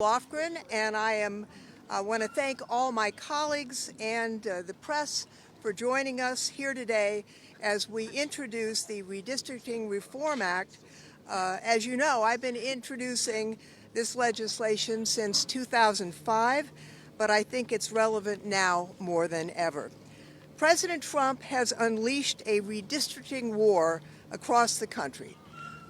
Lofgren, and I want to thank all my colleagues and the press for joining us here today as we introduce the Redistricting Reform Act. As you know, I've been introducing this legislation since 2005, but I think it's relevant now more than ever. President Trump has unleashed a redistricting war across the country,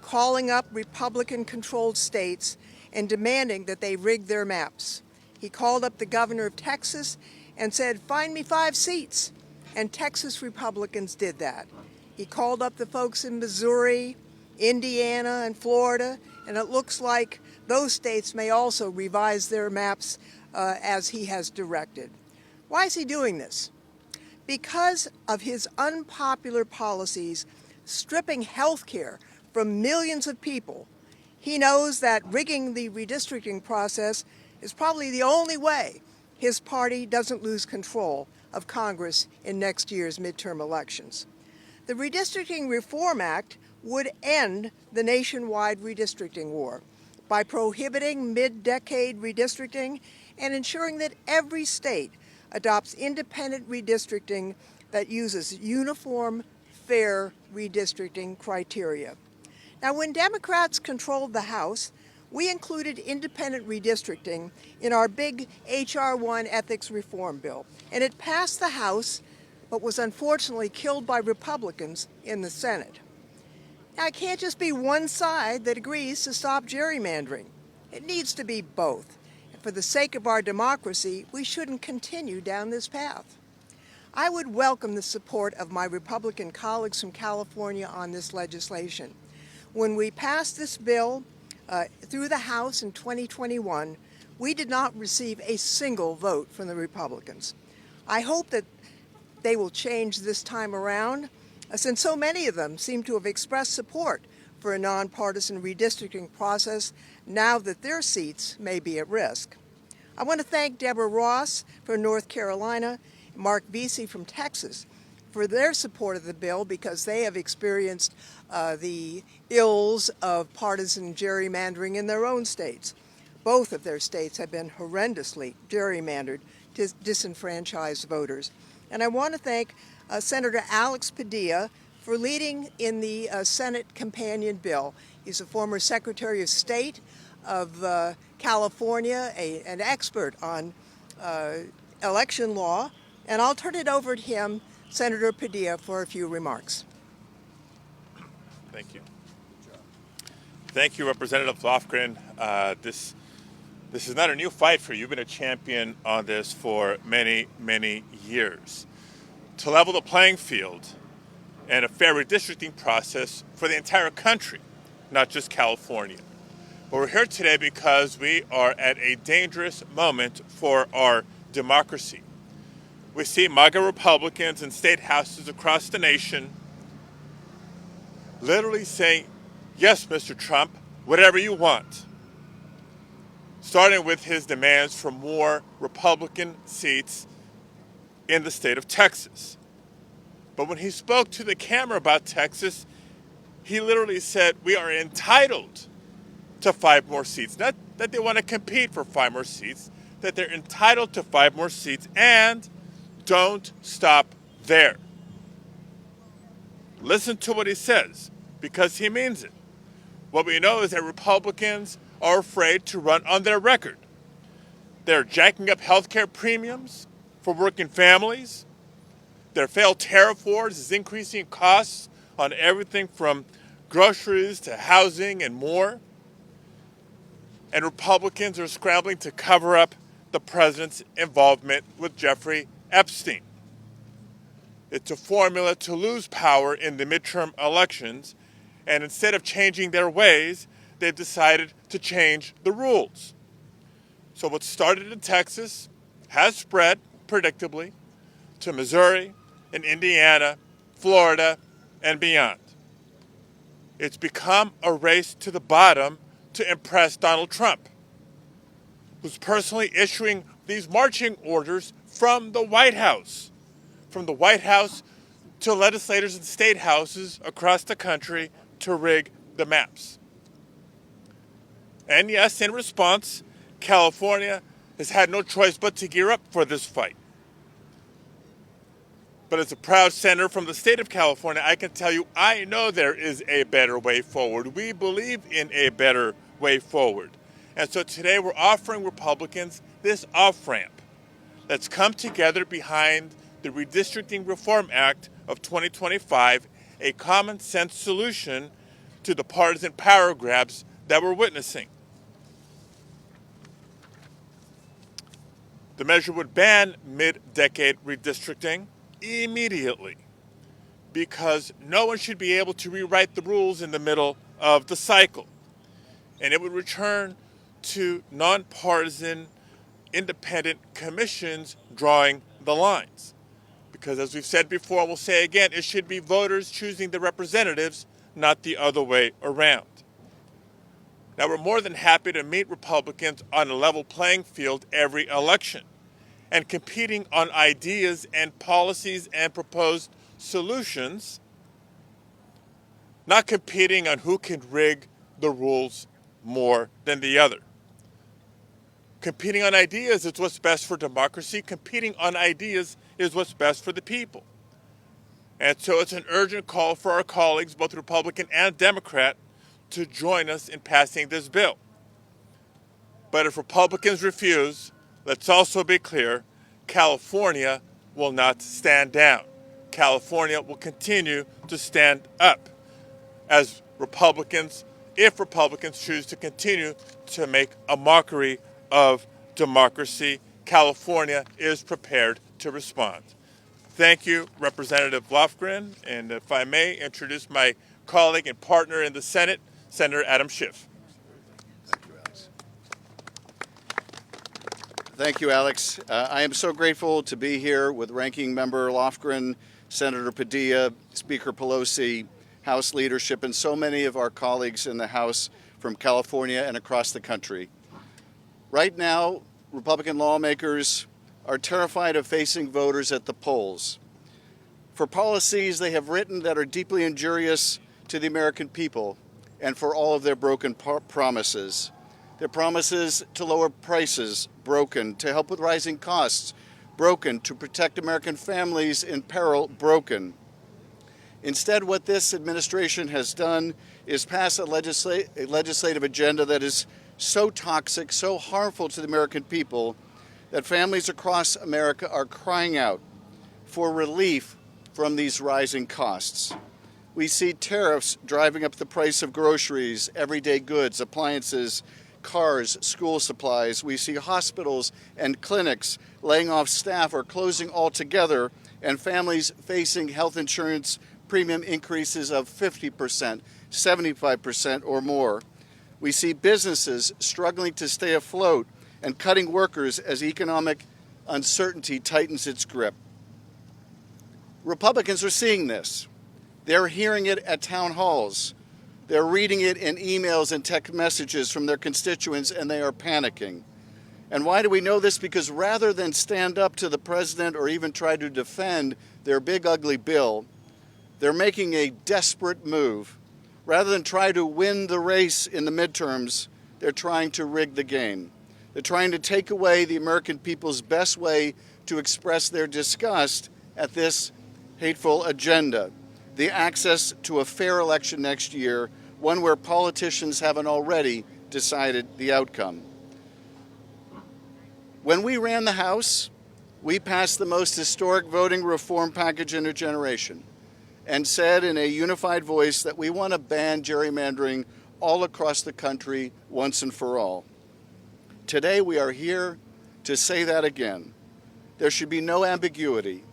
calling up Republican-controlled states and demanding that they rig their maps. He called up the governor of Texas and said, "Find me 5 seats." And Texas Republicans did that. He called up the folks in Missouri, Indiana, and Florida, and it looks like those states may also revise their maps as he has directed. Why is he doing this? Because of his unpopular policies stripping health care from millions of people. He knows that rigging the redistricting process is probably the only way his party doesn't lose control of Congress in next year's midterm elections. The Redistricting Reform Act would end the nationwide redistricting war by prohibiting mid-decade redistricting and ensuring that every state adopts independent redistricting that uses uniform, fair redistricting criteria. Now, when Democrats controlled the House, we included independent redistricting in our big H.R. 1 ethics reform bill, and it passed the House, but was unfortunately killed by Republicans in the Senate. Now, it can't just be one side that agrees to stop gerrymandering. It needs to be both. And for the sake of our democracy, we shouldn't continue down this path. I would welcome the support of my Republican colleagues from California on this legislation. When we passed this bill through the House in 2021, we did not receive a single vote from the Republicans. I hope that they will change this time around, since so many of them seem to have expressed support for a nonpartisan redistricting process now that their seats may be at risk. I want to thank Deborah Ross from North Carolina, Marc Veasey from Texas, for their support of the bill because they have experienced the ills of partisan gerrymandering in their own states. Both of their states have been horrendously gerrymandered to disenfranchise voters. And I want to thank Senator Alex Padilla for leading in the Senate companion bill. He's a former Secretary of State of California, an expert on election law, and I'll turn it over to him, Senator Padilla, for a few remarks. Thank you. Thank you, Representative Lofgren. This is not a new fight for you. You've been a champion on this for many, many years. To level the playing field and a fair redistricting process for the entire country, not just California. But we're here today because we are at a dangerous moment for our democracy. We see MAGA Republicans in state houses across the nation literally saying, "Yes, Mr. Trump, whatever you want." Starting with his demands for more Republican seats in the state of Texas. But when he spoke to the camera about Texas, he literally said, we are entitled to 5 more seats. Not that they want to compete for 5 more seats, that they're entitled to 5 more seats, and don't stop there. Listen to what he says, because he means it. What we know is that Republicans are afraid to run on their record. They're jacking up health care premiums for working families. Their failed tariff wars is increasing costs on everything from groceries to housing and more. And Republicans are scrambling to cover up the president's involvement with Jeffrey Epstein. It's a formula to lose power in the midterm elections, and instead of changing their ways, they've decided to change the rules. So what started in Texas has spread, predictably, to Missouri and Indiana, Florida, and beyond. It's become a race to the bottom to impress Donald Trump, who's personally issuing these marching orders from the White House. From the White House to legislators in state houses across the country to rig the maps. And yes, in response, California has had no choice but to gear up for this fight. But as a proud senator from the state of California, I can tell you I know there is a better way forward. We believe in a better way forward. And so today we're offering Republicans this off-ramp. Let's come together behind the Redistricting Reform Act of 2025, a common sense solution to the partisan power grabs that we're witnessing. The measure would ban mid-decade redistricting immediately, because no one should be able to rewrite the rules in the middle of the cycle. And it would return to nonpartisan, independent commissions drawing the lines. Because as we've said before, and we'll say again, it should be voters choosing the representatives, not the other way around. Now, we're more than happy to meet Republicans on a level playing field every election, and competing on ideas and policies and proposed solutions, not competing on who can rig the rules more than the other. Competing on ideas is what's best for democracy. Competing on ideas is what's best for the people. And so it's an urgent call for our colleagues, both Republican and Democrat, to join us in passing this bill. But if Republicans refuse, let's also be clear, California will not stand down. California will continue to stand up as Republicans, if Republicans choose to continue to make a mockery of democracy. California is prepared to respond. Thank you, Representative Lofgren, and if I may introduce my colleague and partner in the Senate, Senator Adam Schiff. Thank you, Alex. Thank you, Alex. I am so grateful to be here with Ranking Member Lofgren, Senator Padilla, Speaker Pelosi, House leadership, and so many of our colleagues in the House from California and across the country. Right now, Republican lawmakers are terrified of facing voters at the polls for policies they have written that are deeply injurious to the American people and for all of their broken promises. Their promises to lower prices, broken, to help with rising costs, broken, to protect American families in peril, broken. Instead, what this administration has done is pass a legislative agenda that is so toxic, so harmful to the American people, that families across America are crying out for relief from these rising costs. We see tariffs driving up the price of groceries, everyday goods, appliances, cars, school supplies. We see hospitals and clinics laying off staff or closing altogether, and families facing health insurance premium increases of 50%, 75% or more. We see businesses struggling to stay afloat and cutting workers as economic uncertainty tightens its grip. Republicans are seeing this. They're hearing it at town halls. They're reading it in emails and text messages from their constituents, and they are panicking. And why do we know this? Because rather than stand up to the president or even try to defend their big ugly bill, they're making a desperate move. Rather than try to win the race in the midterms, they're trying to rig the game. They're trying to take away the American people's best way to express their disgust at this hateful agenda, the access to a fair election next year, one where politicians haven't already decided the outcome. When we ran the House, we passed the most historic voting reform package in a generation and said in a unified voice that we want to ban gerrymandering all across the country once and for all. Today we are here to say that again. There should be no ambiguity.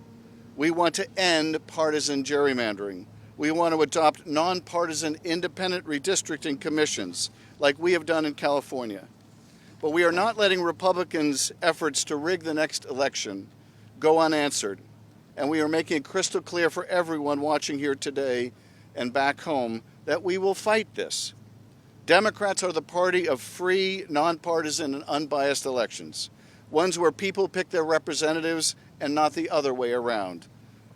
We want to end partisan gerrymandering. We want to adopt nonpartisan independent redistricting commissions like we have done in California. But we are not letting Republicans' efforts to rig the next election go unanswered. And we are making it crystal clear for everyone watching here today and back home that we will fight this. Democrats are the party of free, nonpartisan, and unbiased elections, ones where people pick their representatives and not the other way around.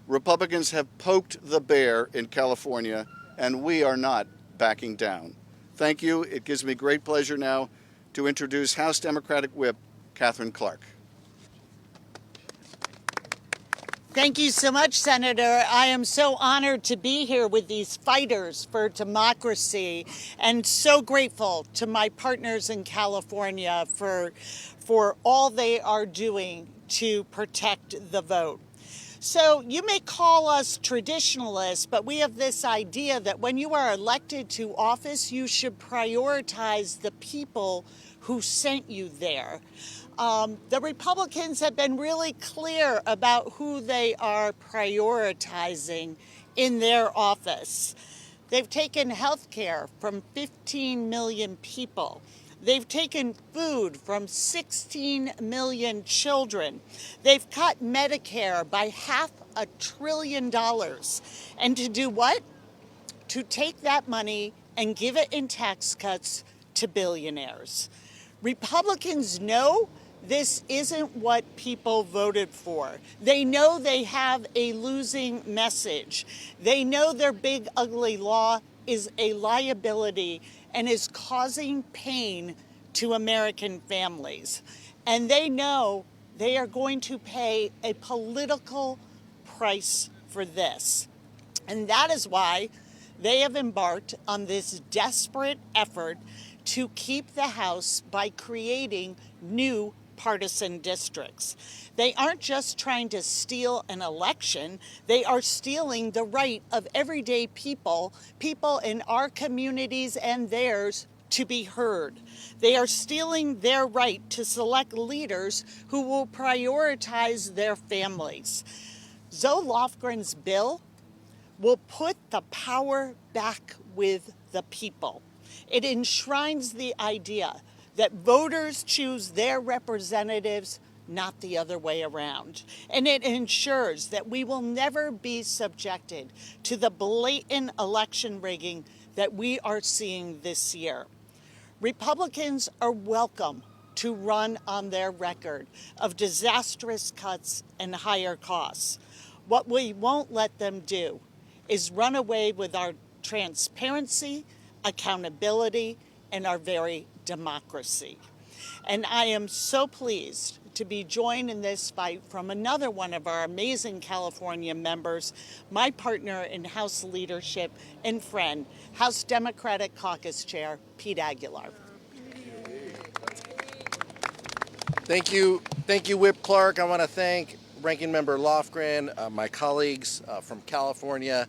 Republicans have poked the bear in California, and we are not backing down. Thank you. It gives me great pleasure now to introduce House Democratic Whip Katherine Clark. Thank you so much, Senator. I am so honored to be here with these fighters for democracy, and so grateful to my partners in California for all they are doing to protect the vote. So you may call us traditionalists, but we have this idea that when you are elected to office, you should prioritize the people who sent you there. The Republicans have been really clear about who they are prioritizing in their office. They've taken health care from 15 million people. They've taken food from 16 million children. They've cut Medicare by $500 billion. And to do what? To take that money and give it in tax cuts to billionaires. Republicans know this isn't what people voted for. They know they have a losing message. They know their big, ugly law is a liability and is causing pain to American families. And they know they are going to pay a political price for this. And that is why they have embarked on this desperate effort to keep the House by creating new partisan districts. They aren't just trying to steal an election, they are stealing the right of everyday people in our communities and theirs, to be heard. They are stealing their right to select leaders who will prioritize their families. Zoe Lofgren's bill will put the power back with the people. It enshrines the idea that voters choose their representatives, not the other way around. And it ensures that we will never be subjected to the blatant election rigging that we are seeing this year. Republicans are welcome to run on their record of disastrous cuts and higher costs. What we won't let them do is run away with our transparency, accountability, and our very democracy. And I am so pleased to be joined in this fight from another one of our amazing California members, my partner in House leadership and friend, House Democratic Caucus Chair, Pete Aguilar. Thank you, Whip Clark. I want to thank Ranking Member Lofgren, my colleagues from California,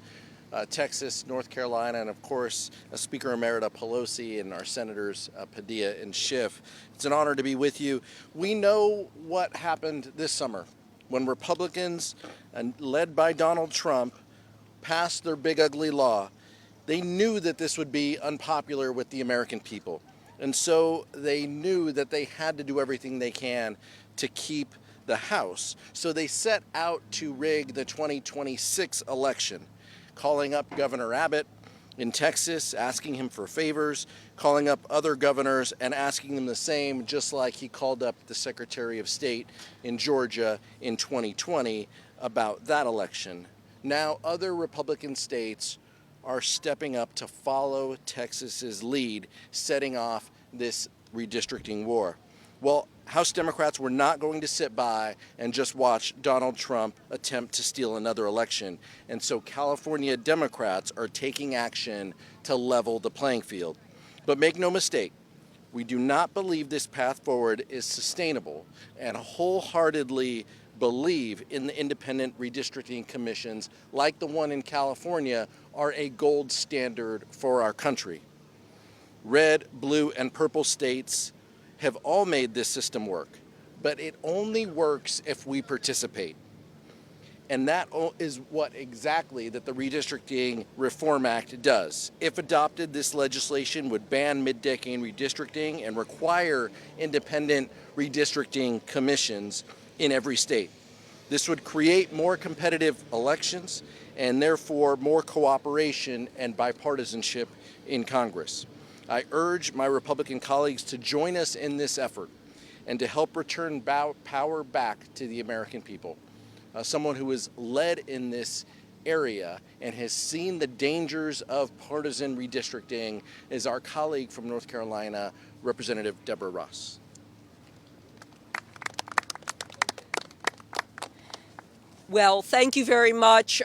Texas, North Carolina, and of course, Speaker Emerita Pelosi and our Senators Padilla and Schiff. It's an honor to be with you. We know what happened this summer when Republicans, led by Donald Trump, passed their big ugly law. They knew that this would be unpopular with the American people. And so they knew that they had to do everything they can to keep the House. So they set out to rig the 2026 election, calling up Governor Abbott in Texas, asking him for favors, calling up other governors and asking them the same, just like he called up the Secretary of State in Georgia in 2020 about that election. Now other Republican states are stepping up to follow Texas's lead, setting off this redistricting war. Well, House Democrats were not going to sit by and just watch Donald Trump attempt to steal another election. And so California Democrats are taking action to level the playing field. But make no mistake, we do not believe this path forward is sustainable and wholeheartedly believe in the independent redistricting commissions like the one in California are a gold standard for our country. Red, blue, and purple states have all made this system work, but it only works if we participate. And that is what exactly that the Redistricting Reform Act does. If adopted, this legislation would ban mid-decade redistricting and require independent redistricting commissions in every state. This would create more competitive elections and therefore more cooperation and bipartisanship in Congress. I urge my Republican colleagues to join us in this effort and to help return power back to the American people. Someone who has led in this area and has seen the dangers of partisan redistricting is our colleague from North Carolina, Representative Deborah Ross. Well, thank you very much,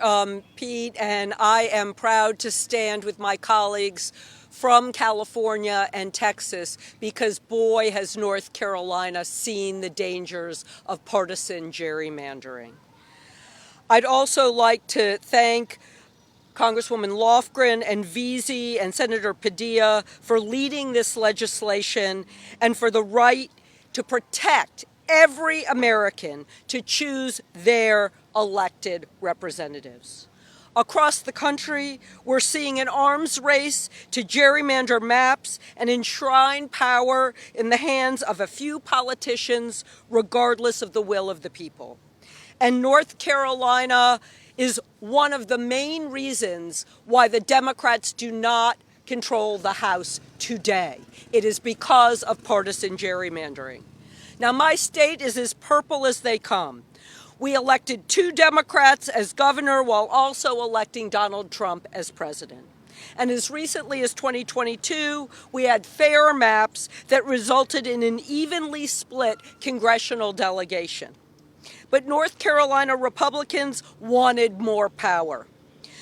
Pete, and I am proud to stand with my colleagues from California and Texas because, boy, has North Carolina seen the dangers of partisan gerrymandering. I'd also like to thank Congresswoman Lofgren and Veasey and Senator Padilla for leading this legislation and for the right to protect every American to choose their elected representatives. Across the country, we're seeing an arms race to gerrymander maps and enshrine power in the hands of a few politicians, regardless of the will of the people. And North Carolina is one of the main reasons why the Democrats do not control the House today. It is because of partisan gerrymandering. Now, my state is as purple as they come. We elected 2 Democrats as governor while also electing Donald Trump as president. And as recently as 2022, we had fair maps that resulted in an evenly split congressional delegation. But North Carolina Republicans wanted more power.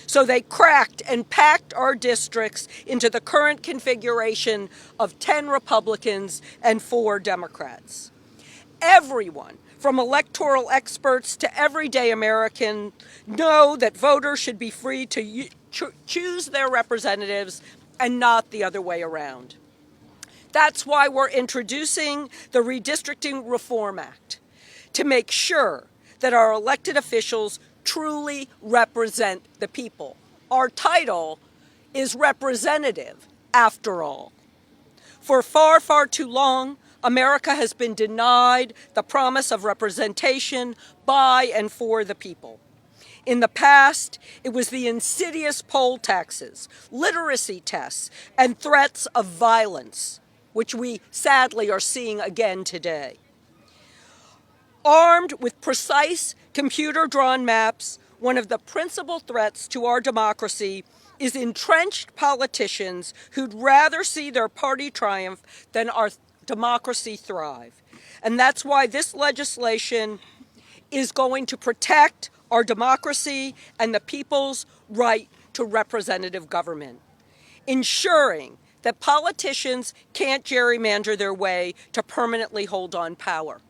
So they cracked and packed our districts into the current configuration of 10 Republicans and 4 Democrats. Everyone, from electoral experts to everyday Americans, know that voters should be free to choose their representatives and not the other way around. That's why we're introducing the Redistricting Reform Act, to make sure that our elected officials truly represent the people. Our title is representative, after all. For far, far too long, America has been denied the promise of representation by and for the people. In the past, it was the insidious poll taxes, literacy tests, and threats of violence, which we sadly are seeing again today. Armed with precise computer-drawn maps, one of the principal threats to our democracy is entrenched politicians who'd rather see their party triumph than our democracy thrive. And that's why this legislation is going to protect our democracy and the people's right to representative government, ensuring that politicians can't gerrymander their way to permanently hold on power.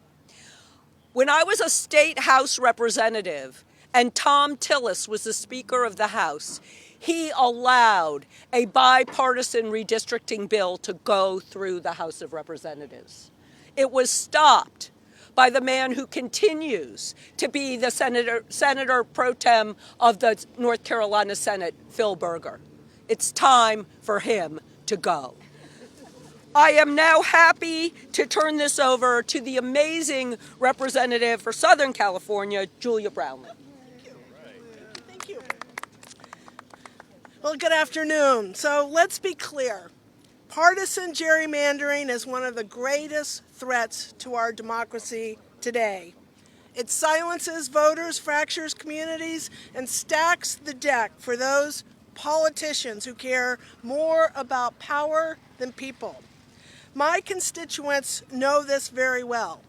When I was a state House representative and Tom Tillis was the Speaker of the House, he allowed a bipartisan redistricting bill to go through the House of Representatives. It was stopped by the man who continues to be the Senator pro tem of the North Carolina Senate, Phil Berger. It's time for him to go. I am now happy to turn this over to the amazing representative for Southern California, Julia Brownley. Thank you. Well, good afternoon. So let's be clear. Partisan gerrymandering is one of the greatest threats to our democracy today. It silences voters, fractures communities, and stacks the deck for those politicians who care more about power than people. My constituents know this very well.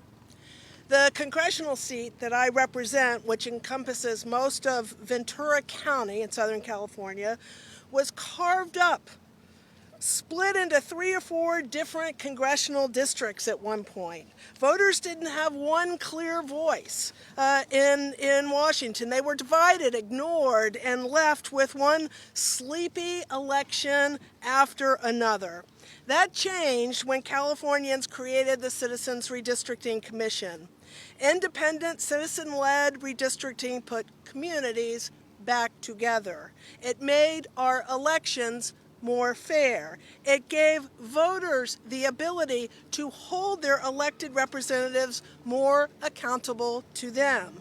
The congressional seat that I represent, which encompasses most of Ventura County in Southern California, was carved up, split into 3 or 4 different congressional districts at one point. Voters didn't have one clear voice in Washington. They were divided, ignored, and left with one sleepy election after another. That changed when Californians created the Citizens Redistricting Commission. Independent, citizen-led redistricting put communities back together. It made our elections more fair. It gave voters the ability to hold their elected representatives more accountable to them.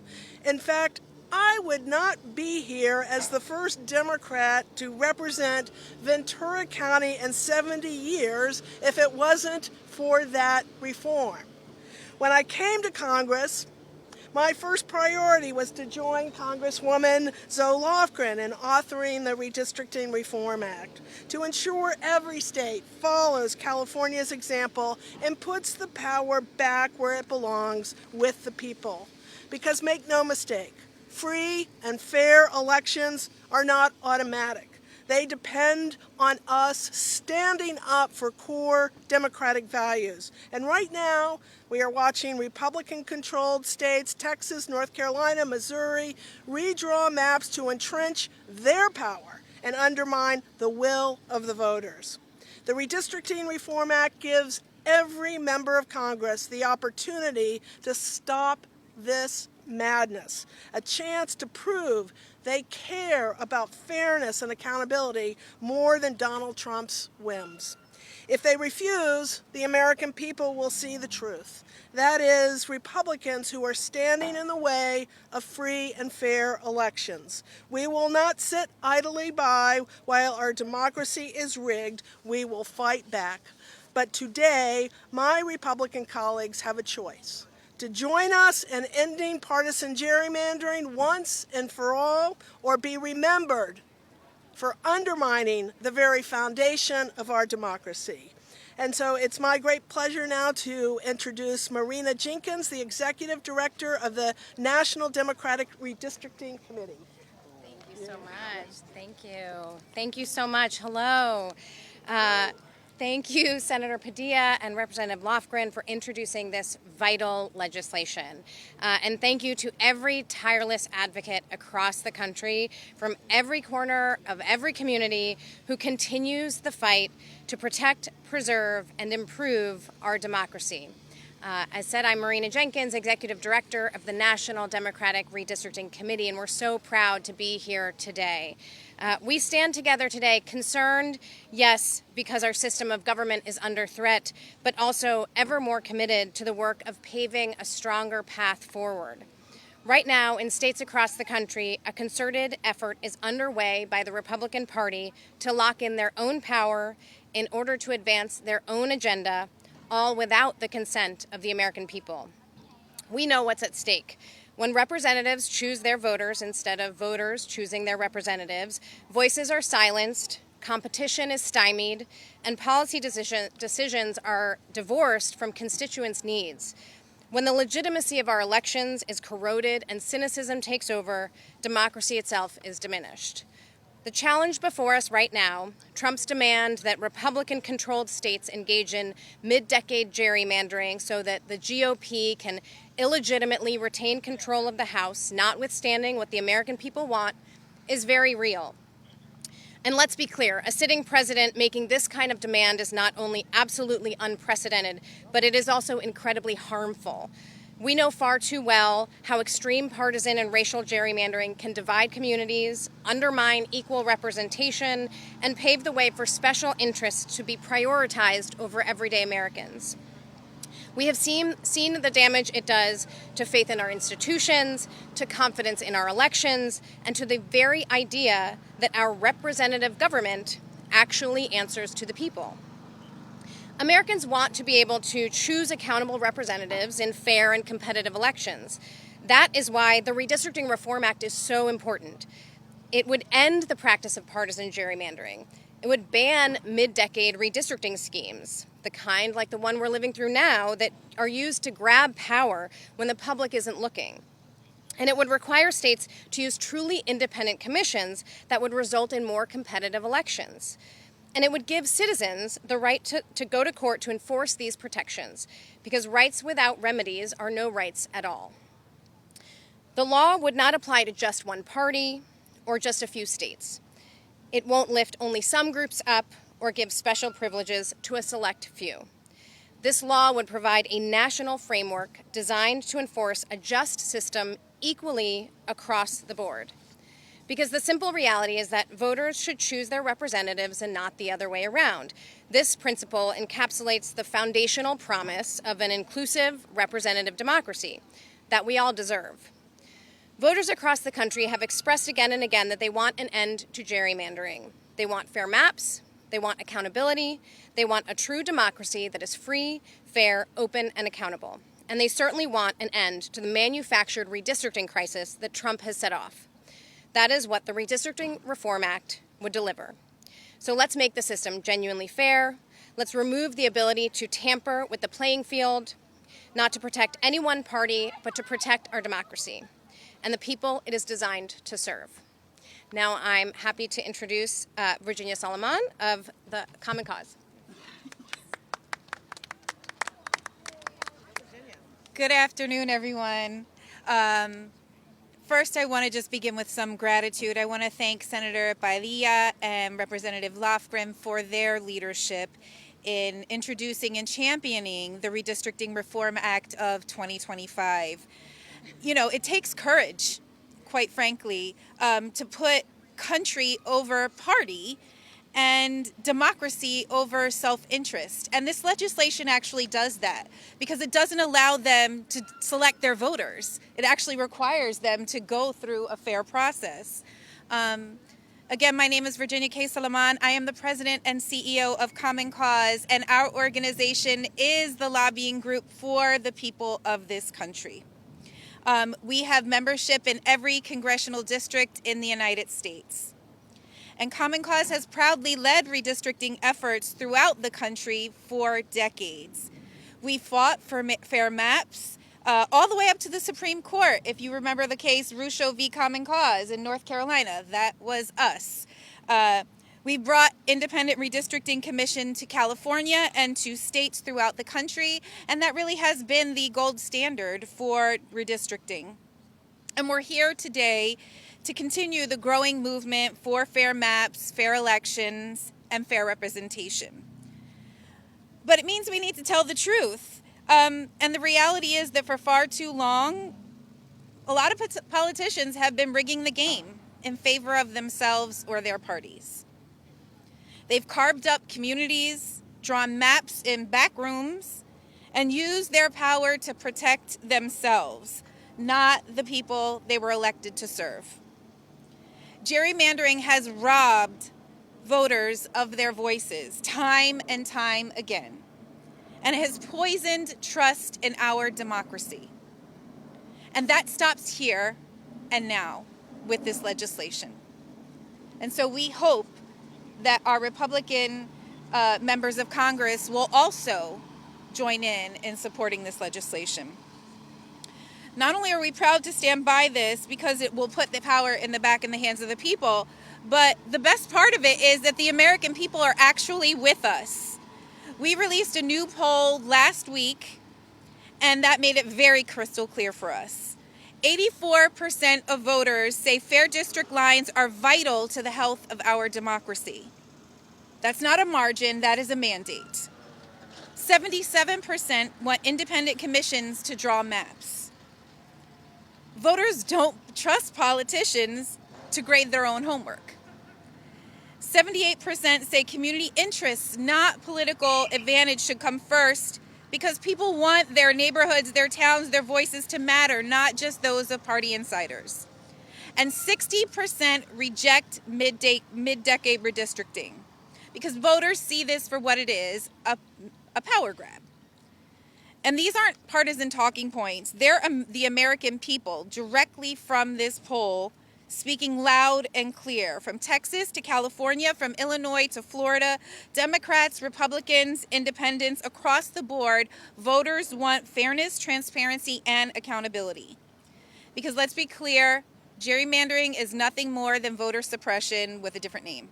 In fact, I would not be here as the first Democrat to represent Ventura County in 70 years if it wasn't for that reform. When I came to Congress, My first priority was to join Congresswoman Zoe Lofgren in authoring the Redistricting Reform Act to ensure every state follows California's example and puts the power back where it belongs with the people. Because make no mistake, free and fair elections are not automatic. They depend on us standing up for core democratic values. And right now, we are watching Republican-controlled states, Texas, North Carolina, Missouri, redraw maps to entrench their power and undermine the will of the voters. The Redistricting Reform Act gives every member of Congress the opportunity to stop this madness, a chance to prove they care about fairness and accountability more than Donald Trump's whims. If they refuse, the American people will see the truth. That is, Republicans who are standing in the way of free and fair elections. We will not sit idly by while our democracy is rigged. We will fight back. But today, my Republican colleagues have a choice: to join us in ending partisan gerrymandering once and for all, or be remembered for undermining the very foundation of our democracy. And so it's my great pleasure now to introduce Marina Jenkins, the Executive Director of the National Democratic Redistricting Committee. Thank you so much. Thank you. Thank you so much. Hello. Thank you, Senator Padilla and Representative Lofgren, for introducing this vital legislation. And thank you to every tireless advocate across the country, from every corner of every community, who continues the fight to protect, preserve, and improve our democracy. As said, I'm Marina Jenkins, Executive Director of the National Democratic Redistricting Committee, and we're so proud to be here today. We stand together today concerned, yes, because our system of government is under threat, but also ever more committed to the work of paving a stronger path forward. Right now, in states across the country, a concerted effort is underway by the Republican Party to lock in their own power in order to advance their own agenda, all without the consent of the American people. We know what's at stake. When representatives choose their voters instead of voters choosing their representatives, voices are silenced, competition is stymied, and policy decisions are divorced from constituents' needs. When the legitimacy of our elections is corroded and cynicism takes over, democracy itself is diminished. The challenge before us right now, Trump's demand that Republican-controlled states engage in mid-decade gerrymandering so that the GOP can illegitimately retain control of the House, notwithstanding what the American people want, is very real. And let's be clear, a sitting president making this kind of demand is not only absolutely unprecedented, but it is also incredibly harmful. We know far too well how extreme partisan and racial gerrymandering can divide communities, undermine equal representation, and pave the way for special interests to be prioritized over everyday Americans. We have seen the damage it does to faith in our institutions, to confidence in our elections, and to the very idea that our representative government actually answers to the people. Americans want to be able to choose accountable representatives in fair and competitive elections. That is why the Redistricting Reform Act is so important. It would end the practice of partisan gerrymandering. It would ban mid-decade redistricting schemes, the kind like the one we're living through now that are used to grab power when the public isn't looking. And it would require states to use truly independent commissions that would result in more competitive elections. And it would give citizens the right to go to court to enforce these protections, because rights without remedies are no rights at all. The law would not apply to just one party or just a few states. It won't lift only some groups up or give special privileges to a select few. This law would provide a national framework designed to enforce a just system equally across the board. Because the simple reality is that voters should choose their representatives and not the other way around. This principle encapsulates the foundational promise of an inclusive representative democracy that we all deserve. Voters across the country have expressed again and again that they want an end to gerrymandering. They want fair maps, they want accountability, they want a true democracy that is free, fair, open, and accountable. And they certainly want an end to the manufactured redistricting crisis that Trump has set off. That is what the Redistricting Reform Act would deliver. So let's make the system genuinely fair. Let's remove the ability to tamper with the playing field, not to protect any one party, but to protect our democracy and the people it is designed to serve. Now I'm happy to introduce Virginia Solomon of the Common Cause. Good afternoon, everyone. First, I want to just begin with some gratitude. I want to thank Senator Padilla and Representative Lofgren for their leadership in introducing and championing the Redistricting Reform Act of 2025. You know, it takes courage, quite frankly, to put country over party and democracy over self-interest. And this legislation actually does that because it doesn't allow them to select their voters. It actually requires them to go through a fair process. Again, my name is Virginia K. Solomon. I am the president and CEO of Common Cause, and our organization is the lobbying group for the people of this country. We have membership in every congressional district in the United States. And Common Cause has proudly led redistricting efforts throughout the country for decades. We fought for fair maps all the way up to the Supreme Court. If you remember the case Rucho v. Common Cause in North Carolina, that was us. We brought independent redistricting commission to California and to states throughout the country, and that really has been the gold standard for redistricting. And we're here today to continue the growing movement for fair maps, fair elections, and fair representation. But it means we need to tell the truth. And the reality is that for far too long, a lot of politicians have been rigging the game in favor of themselves or their parties. They've carved up communities, drawn maps in back rooms, and used their power to protect themselves, not the people they were elected to serve. Gerrymandering has robbed voters of their voices time and time again, and it has poisoned trust in our democracy. And that stops here and now with this legislation. And so we hope that our Republican members of Congress will also join in supporting this legislation. Not only are we proud to stand by this because it will put the power in the hands of the people, but the best part of it is that the American people are actually with us. We released a new poll last week, and that made it very crystal clear for us. 84% of voters say fair district lines are vital to the health of our democracy. That's not a margin, that is a mandate. 77% want independent commissions to draw maps. Voters don't trust politicians to grade their own homework. 78% say community interests, not political advantage, should come first because people want their neighborhoods, their towns, their voices to matter, not just those of party insiders. And 60% reject mid-decade redistricting because voters see this for what it is, a power grab. And these aren't partisan talking points. They're the American people directly from this poll speaking loud and clear. From Texas to California, from Illinois to Florida, Democrats, Republicans, independents, across the board, voters want fairness, transparency, and accountability. Because let's be clear, gerrymandering is nothing more than voter suppression with a different name.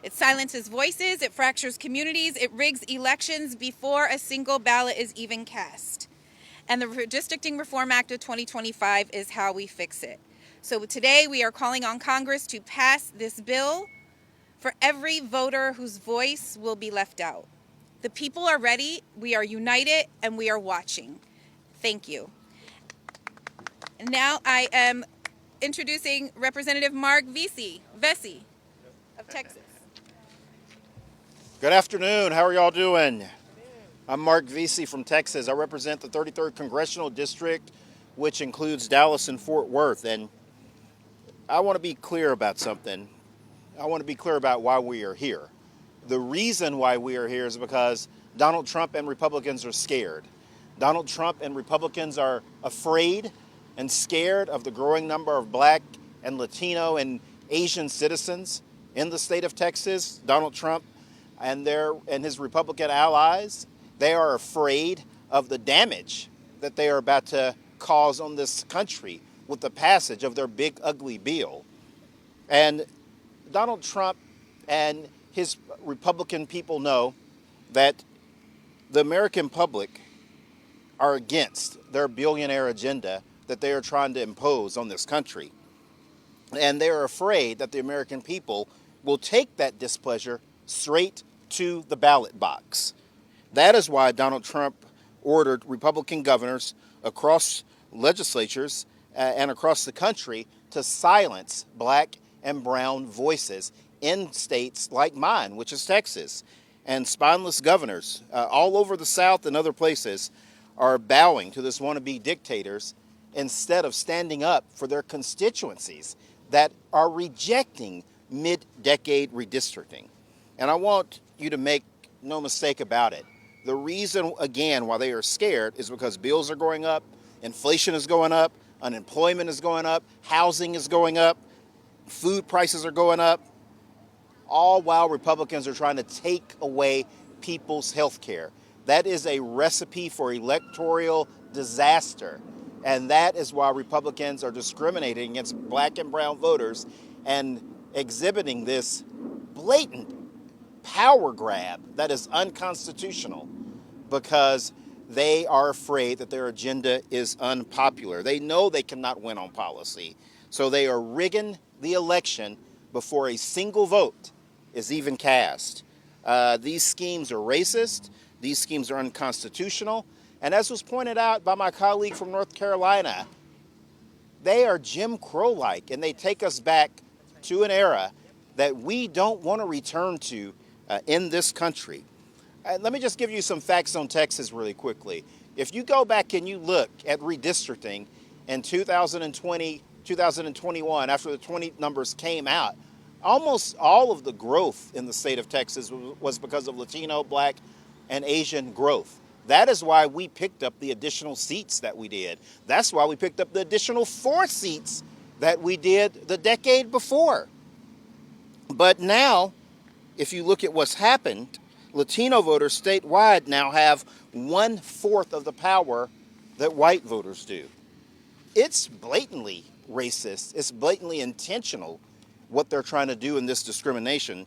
It silences voices, it fractures communities, it rigs elections before a single ballot is even cast. And the Redistricting Reform Act of 2025 is how we fix it. So today we are calling on Congress to pass this bill for every voter whose voice will be left out. The people are ready, we are united, and we are watching. Thank you. And now I am introducing Representative Marc Veasey of Texas. Good afternoon. How are y'all doing? I'm Marc Veasey from Texas. I represent the 33rd Congressional District, which includes Dallas and Fort Worth. And I want to be clear about something. I want to be clear about why we are here. The reason why we are here is because Donald Trump and Republicans are scared. Donald Trump and Republicans are afraid and scared of the growing number of Black and Latino and Asian citizens in the state of Texas. Donald Trump and his Republican allies, they are afraid of the damage that they are about to cause on this country with the passage of their big ugly bill. And Donald Trump and his Republican people know that the American public are against their billionaire agenda that they are trying to impose on this country. And they are afraid that the American people will take that displeasure straight to the ballot box. That is why Donald Trump ordered Republican governors across legislatures and across the country to silence Black and brown voices in states like mine, which is Texas. And spineless governors all over the South and other places are bowing to this wannabe dictators instead of standing up for their constituencies that are rejecting mid-decade redistricting. And I want you to make no mistake about it. The reason, again, why they are scared is because bills are going up, inflation is going up, unemployment is going up, housing is going up, food prices are going up, all while Republicans are trying to take away people's health care. That is a recipe for electoral disaster. And that is why Republicans are discriminating against Black and brown voters and exhibiting this blatant power grab that is unconstitutional because they are afraid that their agenda is unpopular. They know they cannot win on policy. So they are rigging the election before a single vote is even cast. These schemes are racist. These schemes are unconstitutional. And as was pointed out by my colleague from North Carolina, they are Jim Crow-like, and they take us back to an era that we don't want to return to in this country. Let me just give you some facts on Texas really quickly. If you go back and you look at redistricting in 2020, 2021, after the 20 numbers came out, almost all of the growth in the state of Texas was because of Latino, Black, and Asian growth. That is why we picked up the additional seats that we did. That's why we picked up the additional 4 seats that we did the decade before. But now, if you look at what's happened, Latino voters statewide now have 1/4 of the power that white voters do. It's blatantly racist. It's blatantly intentional what they're trying to do in this discrimination.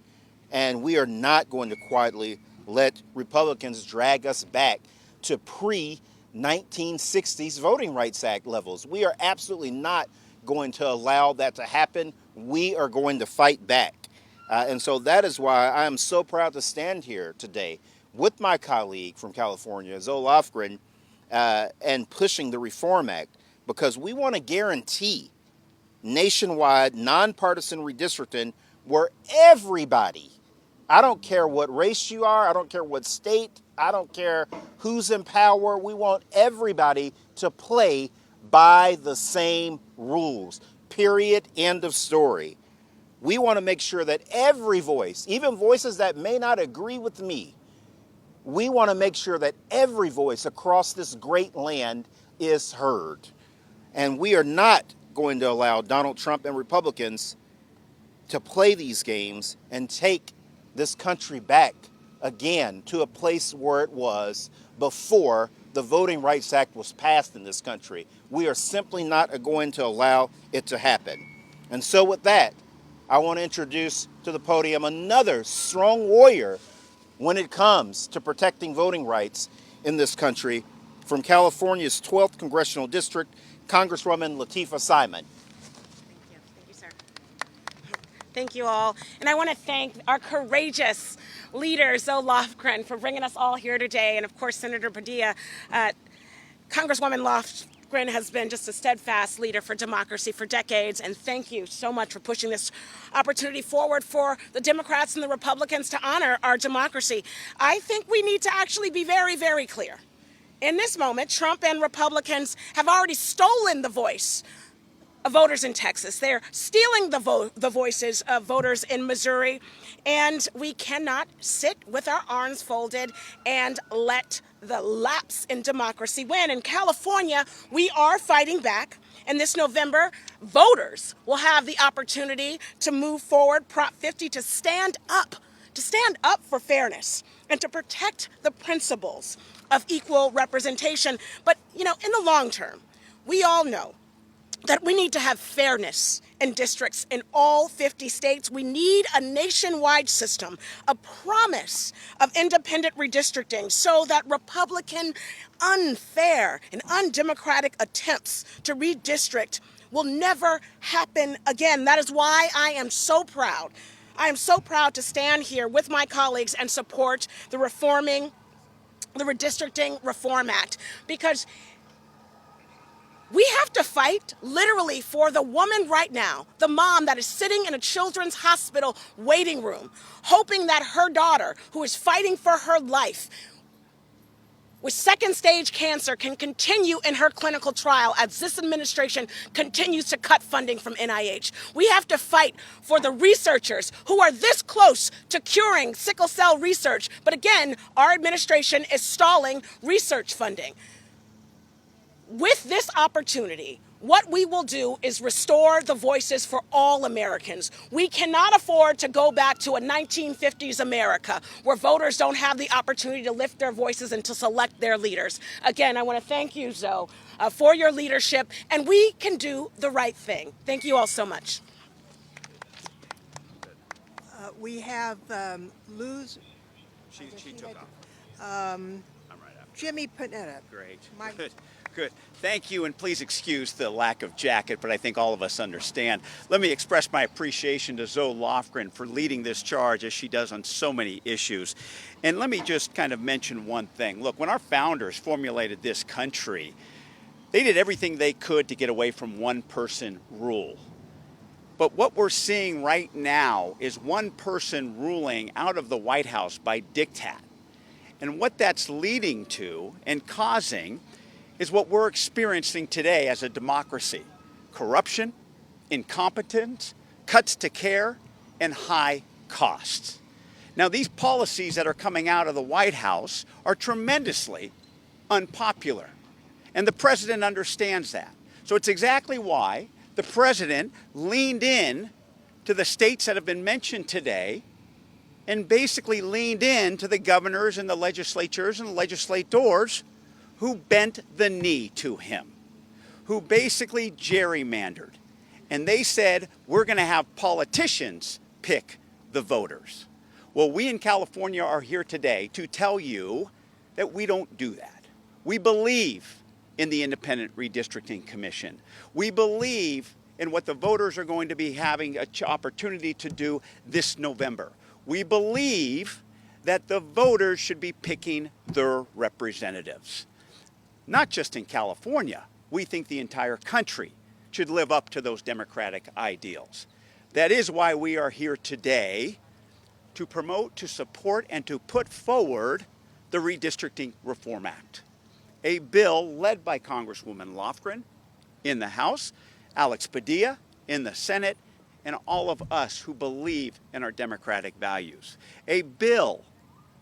And we are not going to quietly let Republicans drag us back to pre-1960s Voting Rights Act levels. We are absolutely not going to allow that to happen. We are going to fight back. And so that is why I am so proud to stand here today with my colleague from California, Zoe Lofgren, and pushing the Reform Act, because we want to guarantee nationwide nonpartisan redistricting where everybody, I don't care what race you are, I don't care what state, I don't care who's in power, we want everybody to play by the same rules. Period. End of story. We want to make sure that every voice, even voices that may not agree with me, we want to make sure that every voice across this great land is heard. And we are not going to allow Donald Trump and Republicans to play these games and take this country back again to a place where it was before the Voting Rights Act was passed in this country. We are simply not going to allow it to happen. And so with that, I want to introduce to the podium another strong warrior when it comes to protecting voting rights in this country, from California's 12th Congressional District, Congresswoman Latifah Simon. Thank you, sir. Thank you all. And I want to thank our courageous leader, Zoe Lofgren, for bringing us all here today. And of course, Senator Padilla. Congresswoman Lofgren has been just a steadfast leader for democracy for decades. And thank you so much for pushing this opportunity forward for the Democrats and the Republicans to honor our democracy. I think we need to actually be very, very clear. In this moment, Trump and Republicans have already stolen the voice voters in Texas. They're stealing the voices of voters in Missouri, and we cannot sit with our arms folded and let the lapse in democracy win. In California, we are fighting back, and this November, voters will have the opportunity to move forward Prop 50 to stand up for fairness and to protect the principles of equal representation. But, in the long term, we all know that we need to have fairness in districts in all 50 states. We need a nationwide system, a promise of independent redistricting so that Republican, unfair, and undemocratic attempts to redistrict will never happen again. That is why I am so proud. I am so proud to stand here with my colleagues and support the Redistricting Reform Act, because we have to fight literally for the woman right now, the mom that is sitting in a children's hospital waiting room, hoping that her daughter, who is fighting for her life with second-stage cancer, can continue in her clinical trial as this administration continues to cut funding from NIH. We have to fight for the researchers who are this close to curing sickle cell research, but again, our administration is stalling research funding. With this opportunity, what we will do is restore the voices for all Americans. We cannot afford to go back to a 1950s America where voters don't have the opportunity to lift their voices and to select their leaders. Again, I want to thank you, Zoe, for your leadership, and we can do the right thing. Thank you all so much. We have Luz. She took off. I'm right after. Jimmy Panetta. Great. Mike. Good. Thank you, and please excuse the lack of jacket, but I think all of us understand. Let me express my appreciation to Zoe Lofgren for leading this charge, as she does on so many issues. And let me just kind of mention one thing. Look, when our founders formulated this country, they did everything they could to get away from one-person rule. But what we're seeing right now is one person ruling out of the White House by diktat. And what that's leading to and causing is what we're experiencing today as a democracy: corruption, incompetence, cuts to care, and high costs. Now, these policies that are coming out of the White House are tremendously unpopular, and the president understands that. So it's exactly why the president leaned in to the states that have been mentioned today and basically leaned in to the governors and the legislatures and the legislators who bent the knee to him, who basically gerrymandered. And they said, we're going to have politicians pick the voters. Well, we in California are here today to tell you that we don't do that. We believe in the Independent Redistricting Commission. We believe in what the voters are going to be having an opportunity to do this November. We believe that the voters should be picking their representatives. Not just in California. We think the entire country should live up to those democratic ideals. That is why we are here today, to promote, to support, and to put forward the Redistricting Reform Act, a bill led by Congresswoman Lofgren in the House, Alex Padilla in the Senate, and all of us who believe in our democratic values. A bill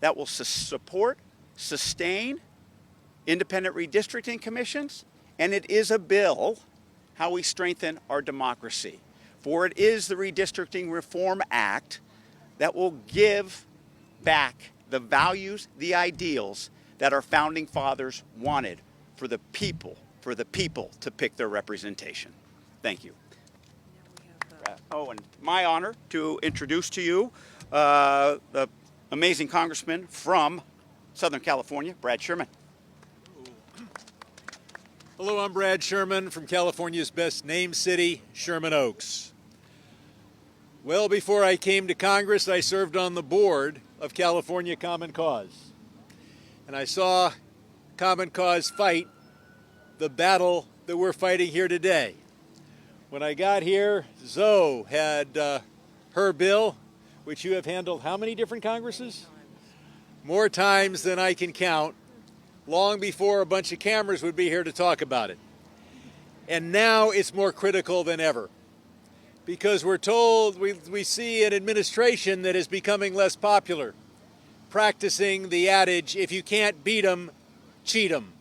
that will support, sustain independent redistricting commissions, and it is a bill how we strengthen our democracy. For it is the Redistricting Reform Act that will give back the values, the ideals that our founding fathers wanted for the people to pick their representation. Thank you. And my honor to introduce to you the amazing congressman from Southern California, Brad Sherman. Hello, I'm Brad Sherman from California's best named city, Sherman Oaks. Well, before I came to Congress, I served on the board of California Common Cause. And I saw Common Cause fight the battle that we're fighting here today. When I got here, Zoe had her bill, which you have handled how many different Congresses? More times than I can count, long before a bunch of cameras would be here to talk about it. And now it's more critical than ever, because we're told, we see an administration that is becoming less popular, practicing the adage, if you can't beat 'em, cheat 'em.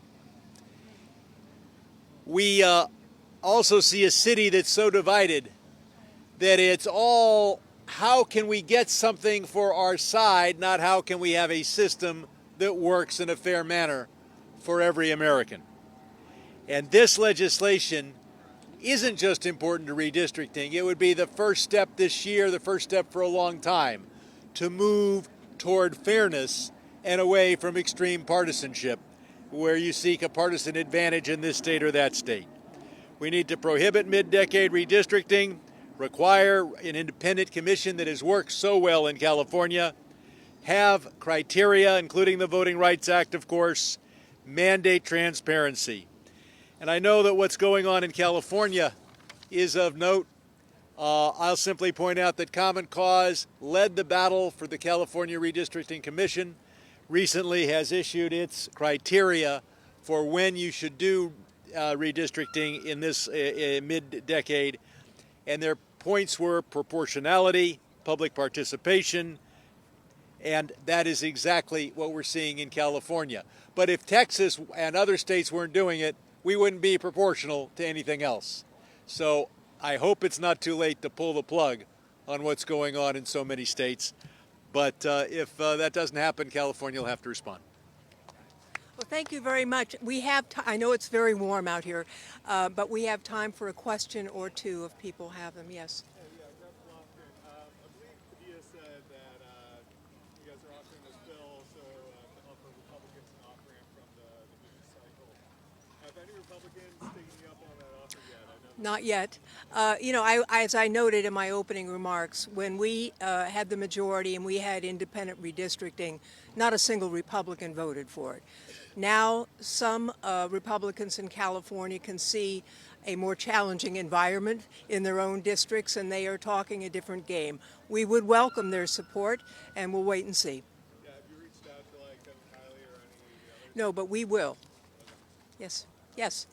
We also see a city that's so divided that it's all, how can we get something for our side, not how can we have a system that works in a fair manner for every American. And this legislation isn't just important to redistricting. It would be the first step this year, the first step for a long time, to move toward fairness and away from extreme partisanship, where you seek a partisan advantage in this state or that state. We need to prohibit mid-decade redistricting, require an independent commission that has worked so well in California, have criteria, including the Voting Rights Act, of course, mandate transparency. And I know that what's going on in California is of note. I'll simply point out that Common Cause led the battle for the California Redistricting Commission, recently has issued its criteria for when you should do redistricting in this mid-decade. And their points were proportionality, public participation, and that is exactly what we're seeing in California. But if Texas and other states weren't doing it, we wouldn't be proportional to anything else. So I hope it's not too late to pull the plug on what's going on in so many states. But if that doesn't happen, California will have to respond. Well, thank you very much. We have, I know it's very warm out here, but we have time for a question or two if people have them. Yes. Yeah, Rep. Lofgren, I believe Padilla said that you guys are offering this bill to offer Republicans an off-ramp from the news cycle. Have any Republicans taken you up on that offer yet? Not yet. As I noted in my opening remarks, when we had the majority and we had independent redistricting, not a single Republican voted for it. Now, some Republicans in California can see a more challenging environment in their own districts, and they are talking a different game. We would welcome their support, and we'll wait and see. Yeah, have you reached out to Kevin Kiley or any of the others? No, but we will. Yes. Yes.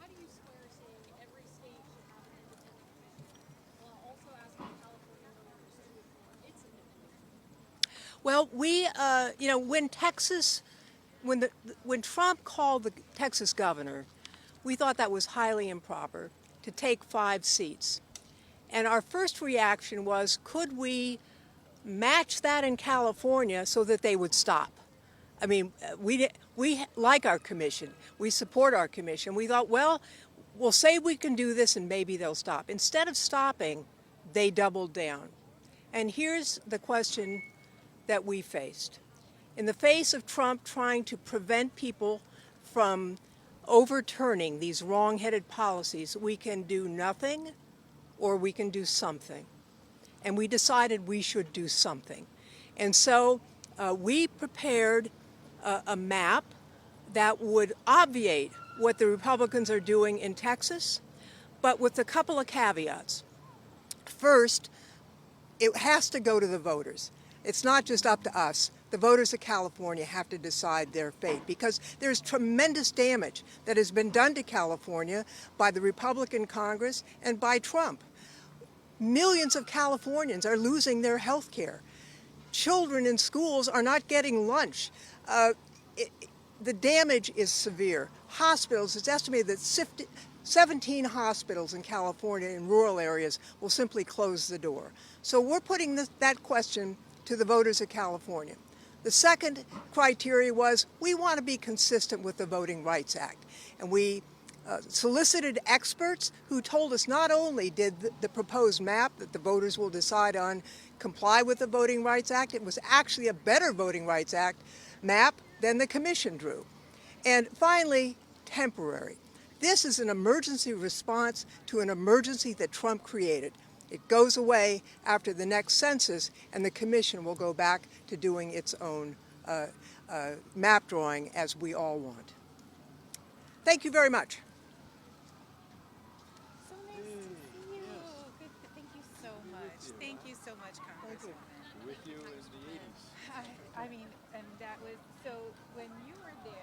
How do you square saying every state should have an independent commission while also asking California voters to reform its independent? Well, when Trump called the Texas governor, we thought that was highly improper to take 5 seats. And our first reaction was, could we match that in California so that they would stop? I mean, we like our commission. We support our commission. We thought, well, we'll say we can do this and maybe they'll stop. Instead of stopping, they doubled down. And here's the question that we faced. In the face of Trump trying to prevent people from overturning these wrong-headed policies, we can do nothing or we can do something. And we decided we should do something. And so we prepared a map that would obviate what the Republicans are doing in Texas, but with a couple of caveats. First, it has to go to the voters. It's not just up to us. The voters of California have to decide their fate because there's tremendous damage that has been done to California by the Republican Congress and by Trump. Millions of Californians are losing their health care. Children in schools are not getting lunch. The damage is severe. Hospitals, it's estimated that 17 hospitals in California in rural areas will simply close the door. So we're putting that question to the voters of California. The second criteria was we want to be consistent with the Voting Rights Act. And we solicited experts who told us not only did the proposed map that the voters will decide on comply with the Voting Rights Act, it was actually a better Voting Rights Act map than the commission drew. And finally, temporary. This is an emergency response to an emergency that Trump created. It goes away after the next census, and the commission will go back to doing its own map drawing as we all want. Thank you very much. So nice to see you. Good. Thank you so much. Thank you so much, Congresswoman. With you in the 80s. I mean, and that was, so when you were there,